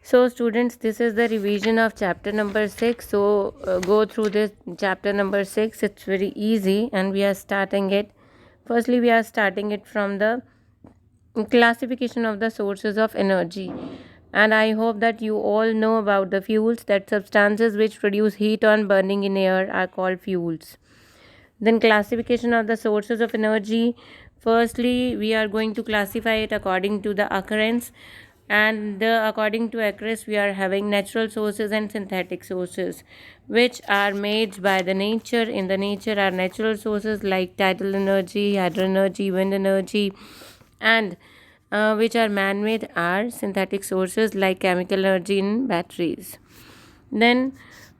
So students, this is the revision of chapter number 6. So go through this chapter number 6. It's very easy and we are starting it. Firstly, we are starting it from the classification of the sources of energy. And I hope that you all know about the fuels, that substances which produce heat on burning in air are called fuels. Then classification of the sources of energy. Firstly, we are going to classify it according to the occurrence, and according to occurrence we are having natural sources and synthetic sources, which are made by the nature. In the nature are natural sources like tidal energy, hydro energy, wind energy, and which are man-made are synthetic sources like chemical energy in batteries. Then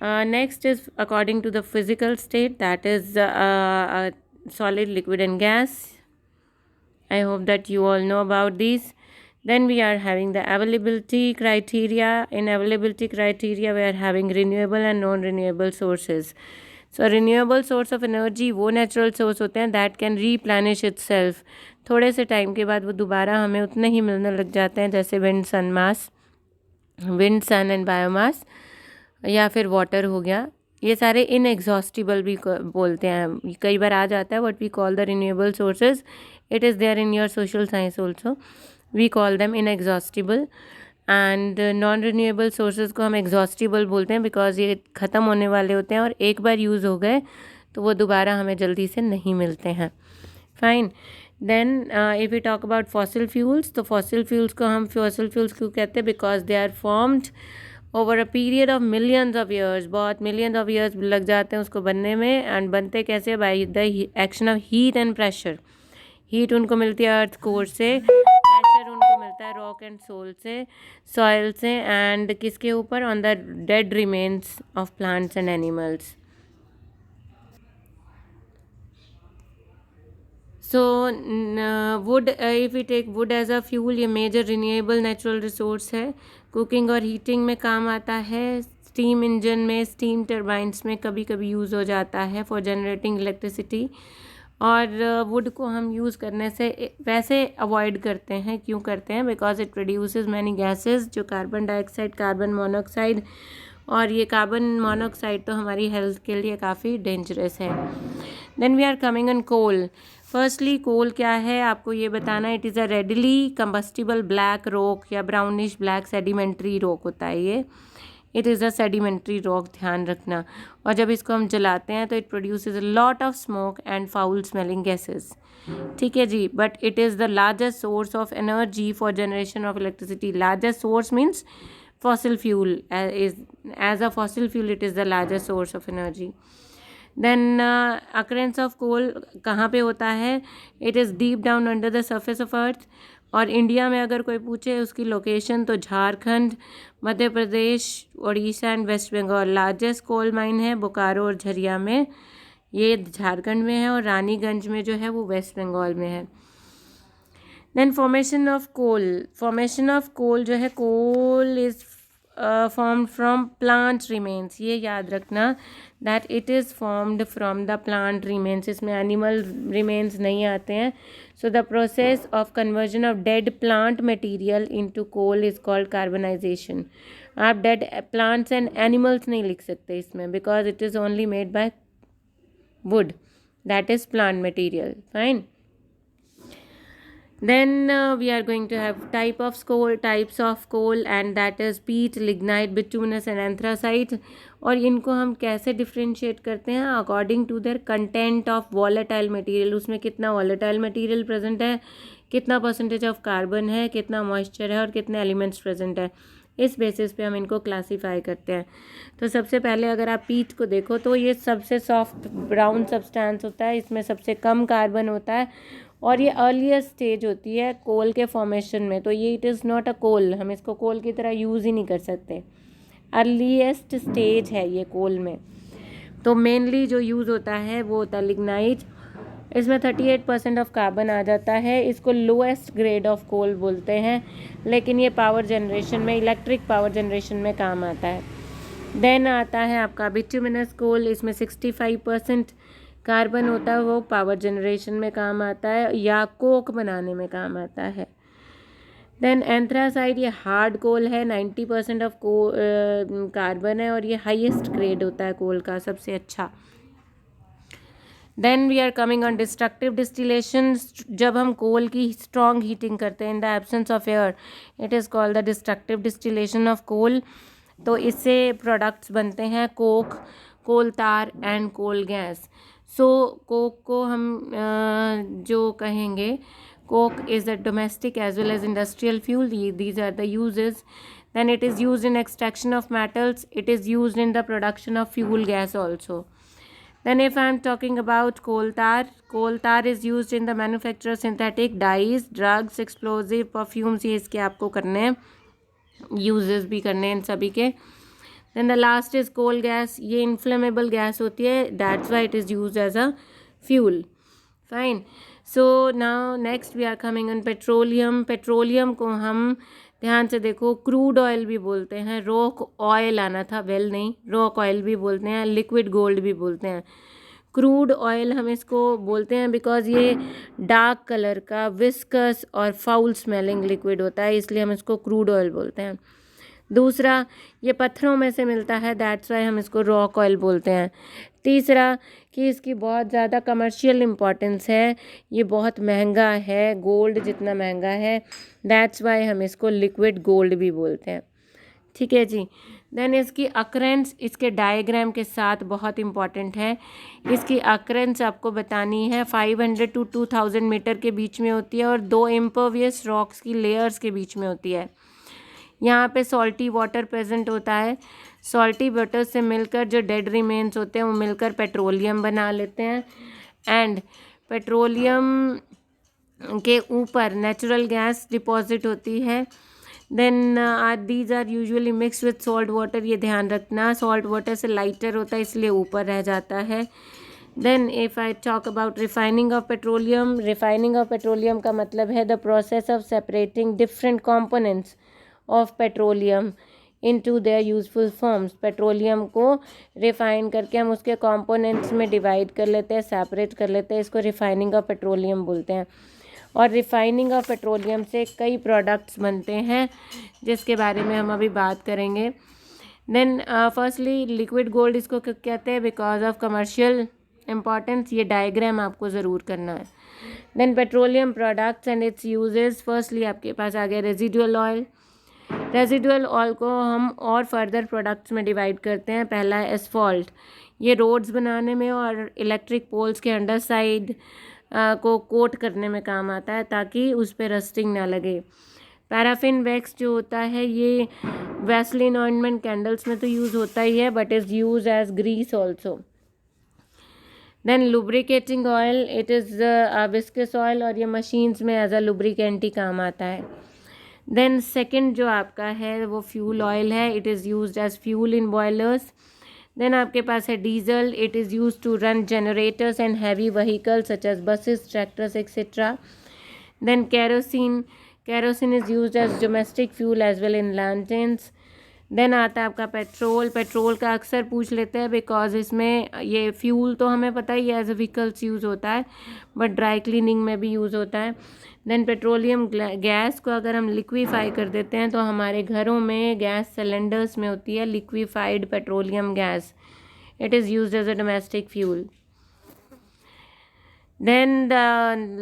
next is according to the physical state, that is solid, liquid and gas. I hope that you all know about these. Then we are having the availability criteria. In availability criteria we are having renewable and non-renewable sources. So renewable source of energy वो natural source होते हैं that can रीप्लेनिश itself. थोड़े से time के बाद वो दोबारा हमें उतने ही मिलने लग जाते हैं, जैसे विंड सन एंड बायोमास, या फिर वाटर हो गया. ये सारे इनएग्जॉस्टिबल भी बोलते हैं. कई बार आ जाता है what we call the renewable sources. It is there in your social science also. We call them inexhaustible. And non renewable sources को हम एग्जॉस्टिबल बोलते हैं बिकॉज ये ख़त्म होने वाले होते हैं और एक बार यूज़ हो गए तो वो दोबारा हमें जल्दी से नहीं मिलते हैं. Fine. Then if you talk about fossil fuels, तो फॉसिल फ्यूल्स को हम फॉसिल फ्यूल्स क्यों कहते हैं? Because they are formed over a period of millions of years. बहुत मिलियंस ऑफ ईयर्स लग जाते हैं उसको बनने में. एंड बनते कैसे? By the action of heat and pressure. Heat उनको मिलती है अर्थ कोर से, प्रेशर उनको मिलता है रॉक एंड सोल से, सॉइल से, एंड किसके ऊपर? On the dead remains of plants and animals. So wood, if we take wood as a fuel, ये मेजर रिन्यूएबल नेचुरल रिसोर्स है. कुकिंग और हीटिंग में काम आता है. स्टीम इंजन में, स्टीम टर्बाइंस में कभी कभी यूज़ हो जाता है फॉर जनरेटिंग इलेक्ट्रिसिटी. और वुड को हम यूज़ करने से वैसे अवॉइड करते हैं. क्यों करते हैं? Because it produces many gases, जो कार्बन डाइऑक्साइड, कार्बन मोनोऑक्साइड, और ये कार्बन मोनोऑक्साइड तो हमारी हेल्थ के लिए काफ़ी डेंजरस है. Then we are coming on coal. Firstly coal क्या है आपको ये बताना. It is a readily combustible black rock या ब्राउनिश ब्लैक सेडिमेंट्री रॉक होता है ये. It is a sedimentary rock, ध्यान रखना. और जब इसको हम जलाते हैं तो it produces a lot of smoke and foul smelling gases. ठीक है जी. But it is the largest source of energy for generation of electricity. Largest source means fossil fuel. As a fossil fuel it is the largest source of energy. Then occurrence of coal कहाँ पे होता है? It is deep down under the surface of earth. और India में अगर कोई पूछे उसकी लोकेशन तो Jharkhand, Madhya Pradesh, Orissa and west Bengal. Largest coal mine है बोकारो और झरिया में, ये झारखंड में है. और रानीगंज में जो है वो वेस्ट बंगाल में है. Then formation of coal. Formation of coal जो है, coal is formed from plant remains. ये याद रखना that it is formed from the plant remains. इसमें एनिमल रिमेन्स नहीं आते हैं. So the process of conversion of dead plant material into coal is called carbonisation. आप डेड प्लांट्स एंड एनिमल्स नहीं लिख सकते इसमें because it is only made by wood, that is plant material. Fine. Then we are going to have types of coal, and that is peat, lignite, bituminous and anthracite. और इनको हम कैसे differentiate करते हैं? According to their content of volatile material. उसमें कितना volatile material present है, कितना परसेंटेज ऑफ कार्बन है, कितना मॉइस्चर है और कितने एलिमेंट्स प्रेजेंट है. इस बेसिस पे हम इनको क्लासीफाई करते हैं. तो सबसे पहले अगर आप पीट को देखो तो ये सबसे सॉफ्ट ब्राउन सब्सटेंस होता है. इसमें सबसे कम कार्बन होता है और ये अर्लीस्ट स्टेज होती है कोल के फॉर्मेशन में. तो ये इट इज़ नॉट अ कोल, हम इसको कोल की तरह यूज़ ही नहीं कर सकते. अर्लीस्ट स्टेज है ये कोल में. तो मेनली जो यूज़ होता है वो होता है लिग्नाइट. इसमें 38% ऑफ कार्बन आ जाता है. इसको लोएस्ट ग्रेड ऑफ कोल बोलते हैं, लेकिन ये पावर जनरेशन में, इलेक्ट्रिक पावर जनरेशन में काम आता है. देन आता है आपका बिट्यूमिनस कोल. इसमें 65% कार्बन होता है, वो पावर जनरेशन में काम आता है या कोक बनाने में काम आता है. देन एंथ्रासाइड, ये हार्ड कोल है, 90% ऑफ कार्बन है और ये हाईएस्ट ग्रेड होता है कोल का, सबसे अच्छा। Then we are coming on destructive distillation. जब हम कोल की स्ट्रॉन्ग हीटिंग करते हैं in the absence of air, it is called the destructive distillation of coal. तो इससे प्रोडक्ट्स बनते हैं coke, coal tar and coal gas. So coke को हम जो कहेंगे, coke is a domestic as well as industrial fuel. These are the uses. Then it is used in extraction of metals. It is used in the production of fuel gas also. Then if I am talking about coal tar is used in the manufacture of synthetic dyes, drugs, explosive, perfumes. ये इसके आपको करने हैं, uses भी करने हैं इन सभी के। Then the last is coal gas. ये inflammable gas होती है, that's why it is used as a fuel. Fine. So now next we are coming on petroleum. Petroleum को हम ध्यान से देखो, क्रूड ऑयल भी बोलते हैं, रॉक ऑयल आना था, वेल नहीं, रॉक ऑयल भी बोलते हैं, लिक्विड गोल्ड भी बोलते हैं। क्रूड ऑयल हम इसको बोलते हैं बिकॉज ये डार्क कलर का विस्कस और फाउल स्मेलिंग लिक्विड होता है, इसलिए हम इसको क्रूड ऑयल बोलते हैं। दूसरा, ये पत्थरों में से मिलता है, दैट्स वाई हम इसको रॉक ऑयल बोलते हैं। तीसरा, कि इसकी बहुत ज़्यादा कमर्शियल इम्पॉर्टेंस है, ये बहुत महंगा है, गोल्ड जितना महंगा है, दैट्स वाई हम इसको लिक्विड गोल्ड भी बोलते हैं। ठीक है जी। देन इसकी अकरेंस इसके डायग्राम के साथ बहुत इम्पॉर्टेंट है। इसकी अकरेंस आपको बतानी है 500 to 2000 मीटर के बीच में होती है और 2 इम्परवियस रॉक्स की लेयर्स के बीच में होती है। यहाँ पे सॉल्टी वाटर प्रेजेंट होता है, सॉल्टी वाटर से मिलकर जो डेड रिमेन्स होते हैं वो मिलकर पेट्रोलियम बना लेते हैं, एंड पेट्रोलियम के ऊपर नेचुरल गैस डिपॉजिट होती है। Then these are usually mix with salt water, ये ध्यान रखना, सॉल्ट वाटर से लाइटर होता है इसलिए ऊपर रह जाता है। Then if I talk about refining of petroleum, refining of petroleum का मतलब है the process of separating different components of petroleum into their useful forms. Petroleum को रिफाइन करके हम उसके कंपोनेंट्स में डिवाइड कर लेते हैं, सेपरेट कर लेते हैं, इसको रिफाइनिंग ऑफ पेट्रोलियम बोलते हैं। और रिफाइनिंग ऑफ पेट्रोलियम से कई प्रोडक्ट्स बनते हैं जिसके बारे में हम अभी बात करेंगे। देन फर्स्टली लिक्विड गोल्ड इसको कहते हैं बिकॉज ऑफ कमर्शियल इम्पॉर्टेंस, ये डायग्राम आपको ज़रूर करना है। Then petroleum products and its uses, firstly आपके पास आ गया रेजिडुअल ऑयल। रेजिडुअल ऑयल को हम और फर्दर प्रोडक्ट्स में डिवाइड करते हैं। पहला है एसफॉल्ट, ये रोड्स बनाने में और इलेक्ट्रिक पोल्स के अंडर साइड को कोट करने में काम आता है ताकि उस पर रस्टिंग ना लगे। पैराफिन वैक्स जो होता है ये वैसलीन ऑइंटमेंट कैंडल्स में तो यूज़ होता ही है, but is use as grease also. Then lubricating oil, it is viscous oil और ये मशीन्स में एज अ लुब्रिकेंट ही काम आता है। देन सेकंड जो आपका है वो फ्यूल ऑयल है, it is used as fuel in boilers. Then आपके पास है diesel, it is used to run generators and heavy vehicles such as buses, tractors etcetera. Then kerosene, kerosene is used as domestic fuel as well in lanterns. Then आता है आपका petrol, petrol का अक्सर पूछ लेते हैं बिकॉज इसमें ये फ्यूल तो हमें पता ही है एज ए व्हीकल्स यूज़ होता है, बट ड्राई क्लीनिंग में भी यूज़ होता है। देन पेट्रोलियम गैस को अगर हम लिक्विफाई कर देते हैं तो हमारे घरों में गैस सिलेंडर्स में होती है liquefied petroleum gas, it is used as a domestic fuel. Then the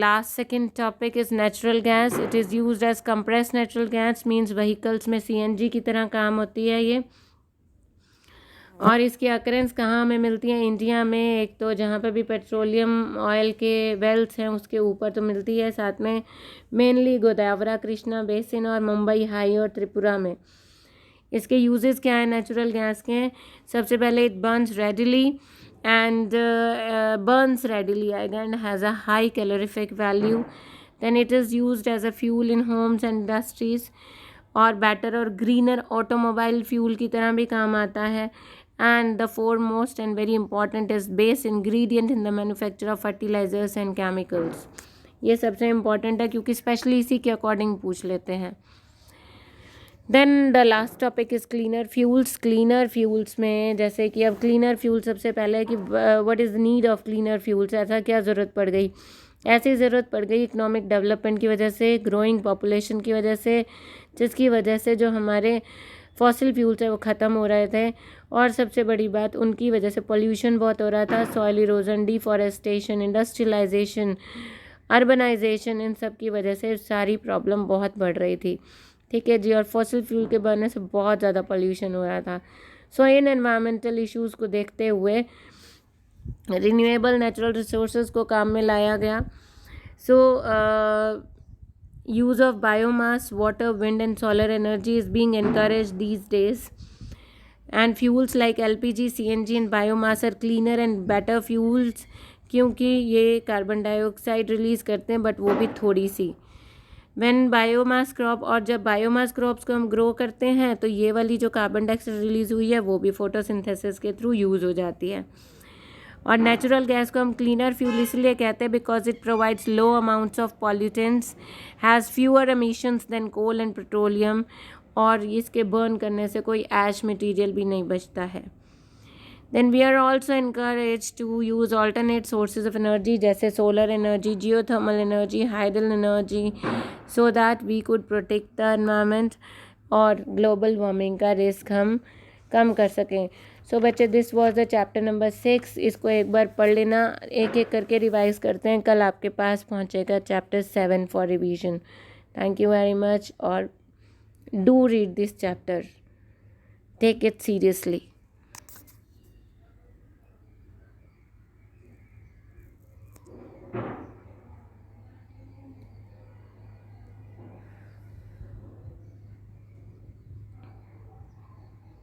last second topic is natural gas. It is used as compressed natural gas, means vehicles में CNG की तरह काम होती है ये। और इसकी अकरेंस कहाँ हमें मिलती है इंडिया में, एक तो जहाँ पे भी पेट्रोलियम ऑयल के वेल्स हैं उसके ऊपर तो मिलती है, साथ में मेनली गोदावरी, कृष्णा बेसिन और मुंबई हाई और त्रिपुरा में। इसके यूजेस क्या है नेचुरल गैस के? सबसे पहले it Burns readily and burns readily and has a high calorific value. Then it is used as a fuel in homes and industries और better और greener automobile fuel की तरह भी काम आता है। And the foremost and very important is base ingredient in the manufacture of fertilizers and chemicals. ये सबसे important है क्योंकि स्पेशली इसी के अकॉर्डिंग पूछ लेते हैं। Then the last topic is cleaner fuels. Cleaner fuels में जैसे कि अब क्लीनर फ्यूल सबसे पहले कि what is the need of cleaner fuels, ऐसा क्या ज़रूरत पड़ गई। ऐसी ज़रूरत पड़ गई इकोनॉमिक डेवलपमेंट की वजह से, ग्रोइंग पॉपुलेशन की वजह से, जिसकी वजह से जो हमारे फॉसिल फ्यूल्स है वो ख़त्म हो रहे थे। और सबसे बड़ी बात, उनकी वजह से पोल्यूशन बहुत हो रहा था, soil erosion, deforestation, industrialisation, urbanisation, इन सब की वजह से सारी प्रॉब्लम बहुत बढ़ रही थी। ठीक है जी। और फॉसिल फ्यूल के बढ़ने से बहुत ज़्यादा पोल्यूशन हो रहा था। सो इन एनवायरमेंटल इश्यूज़ को देखते हुए रिन्यूएबल नेचुरल रिसोर्सेज को काम में लाया गया। सो use of biomass, water, wind and solar energy is being encouraged these days, and fuels like LPG, CNG and biomass are cleaner and better fuels, क्योंकि ये कार्बन डाइऑक्साइड रिलीज़ करते हैं but वो भी थोड़ी सी। व्हेन बायोमास क्रॉप, और जब biomass crops को हम ग्रो करते हैं तो ये वाली जो कार्बन डाइऑक्साइड रिलीज़ हुई है वो भी फोटोसिंथेसिस के थ्रू यूज़ हो जाती है। और नेचुरल गैस को हम क्लीनर फ्यूल इसलिए कहते हैं because it provides low amounts of pollutants, has fewer emissions than coal and petroleum, और इसके बर्न करने से कोई ऐश मटीरियल भी नहीं बचता है। Then we are also encourage to use alternate sources of energy जैसे solar energy, geothermal energy, hydel energy, so that we could protect the environment और ग्लोबल वार्मिंग का रिस्क हम कम कर सकें। सो बच्चे, this was the chapter number 6। इसको एक बार पढ़ लेना, एक एक करके रिवाइज करते हैं। कल आपके पास पहुंचेगा chapter 7 for revision. Thank you very much, और do read this chapter, take it seriously.